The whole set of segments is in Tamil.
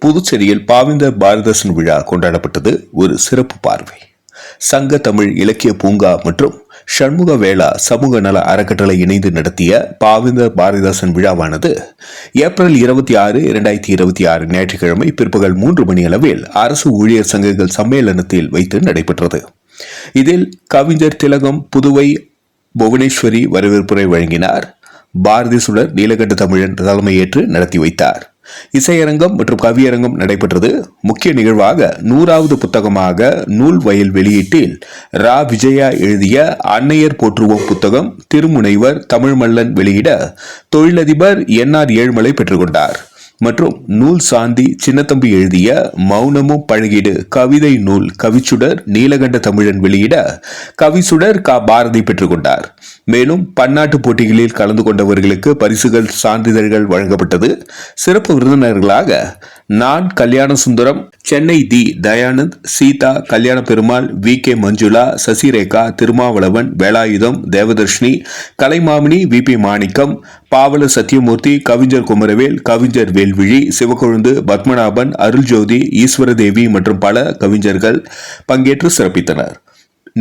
புதுச்சேரியில் பாவேந்தர் பாரதிதாசன் விழா கொண்டாடப்பட்டது. ஒரு சிறப்பு பார்வை. சங்க தமிழ் இலக்கிய பூங்கா மற்றும் சண்முக வேளா சமூக நல அறக்கட்டளை இணைந்து நடத்திய பாவேந்தர் பாரதிதாசன் விழாவானது ஏப்ரல் 26, 2026 ஞாயிற்றுக்கிழமை பிற்பகல் 3 மணி அளவில் அரசு ஊழியர் சங்கங்கள் சம்மேளனத்தில் வைத்து நடைபெற்றது. இதில் கவிஞர் திலகம் புதுவை புவனேஸ்வரி வரவேற்புரை வழங்கினார். பாரதி சுடர் நீலகண்ட தமிழன் தலைமையேற்று நடத்தி வைத்தார். இசையரங்கம் மற்றும் கவியரங்கம் நடைபெற்றது. முக்கிய நிகழ்வாக 100வது புத்தகமாக நூல் வயல் வெளியீட்டில் ரா விஜயா எழுதிய அன்னையர் போற்றுவோம் புத்தகம் திருமுனைவர் தமிழ்மல்லன் வெளியிட தொழிலதிபர் NR ஏழுமலை பெற்றுக்கொண்டார். மற்றும் நூல் சாந்தி சின்னத்தம்பி எழுதிய மௌனமும் பழகீடு கவிதை நூல் கவிச்சுடர் நீலகண்ட தமிழன் வெளியிட கவிச்சுடர் பாரதி பெற்றுக்கொண்டார். மேலும் பன்னாட்டு போட்டிகளில் கலந்து கொண்டவர்களுக்கு பரிசுகள் சான்றிதழ்கள் வழங்கப்பட்டது. சிறப்பு விருந்தினர்களாக நான் கல்யாண சுந்தரம், சென்னை தி தயானந்த், சீதா கல்யாண பெருமாள், VK மஞ்சுளா, சசிரேகா, திருமாவளவன், வேலாயுதம், தேவதர்ஷினி, கலைமாமணி, VP மாணிக்கம், பாவல சத்தியமூர்த்தி, கவிஞர் குமரவேல், கவிஞர் வேல்விழி, சிவக்கொழுந்து, பத்மநாபன், அருள்ஜோதி, ஈஸ்வரதேவி மற்றும் பல கவிஞர்கள் பங்கேற்று சிறப்பித்தனர்.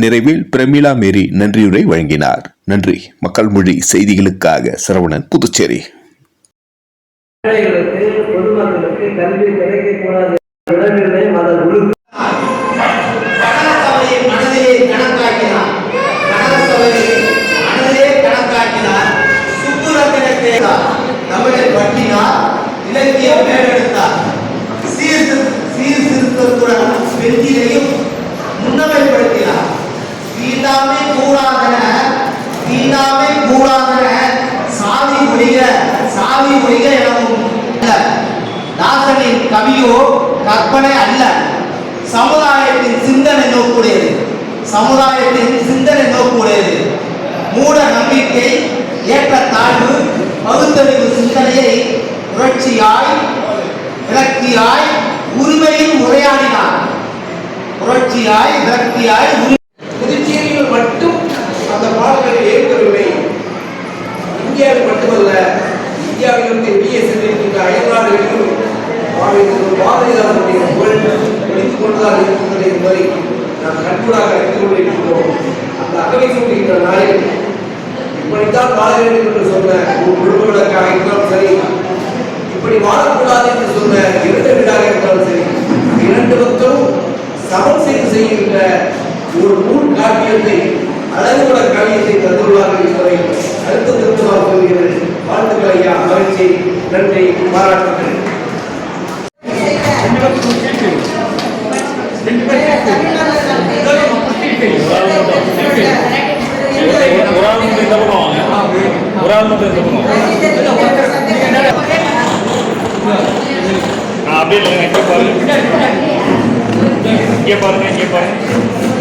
நிறைவில் பிரமிளா மேரி நன்றியுரை வழங்கினார். நன்றி. மக்கள் மொழி செய்திகளுக்காக சரவணன், புதுச்சேரி. பொதுமக்களுக்கு கல்வி கிடைக்கக்கூடாது. தமிழை பற்றினார், இலக்கிய மேலெடுத்தார், சீர்திருத்தத்துடன் வெற்றியையும் முன்னமைப்படுத்தினார். தீண்டாமை கூடாதன சாதி ஒழிக எனவும் தாசனின் கவியோ கற்பனை அல்ல, சமுதாயத்தின் சிந்தனை நோக்குடையது. மூட நம்பிக்கை, ஏற்றத்தாழ்வு, பகுத்தறிவு சிந்தனையை புரட்சியாய் விரக்தியாய் உரிமையில் உரையாடினார். புதுச்சேரியில் மட்டும் அந்த பாடல்களை ஏற்கவில்லை. இந்தியாவில் மட்டுமல்ல, இந்தியாவிலிருந்து வெளியே சென்றிருக்கின்ற அயல்நாடுகளிலும் பாரதிதாசனுடைய புகழ் படித்துக் கொண்டுதான் இருக்கின்றது என்பதை நாம் கண்கூடாக அறிந்து கொண்டிருக்கின்றோம். அந்த அகவை சொல்கின்ற நாளில் இப்படித்தான் வாழ வேண்டும் என்று சொன்ன ஒரு குடும்பங்களுக்காக இருந்தாலும் சரி, இப்படி வாழக்கூடாது என்று சொன்ன இரண்டு வீடாக இருந்தாலும் சரி, இரண்டு பக்கம் சமம் செய்கின்ற ஒரு நூல் காப்பியத்தை அழகுபட காவியத்தை தந்துள்ளார்கள் என்பதை அடுத்த திருத்தமாக சொல்கிறது. வாழ்த்துக்கள் ஐயா, மகிழ்ச்சி, நன்றி, பாராட்டுங்கள். அப்படியே பாருங்க, இங்கே பாருங்க.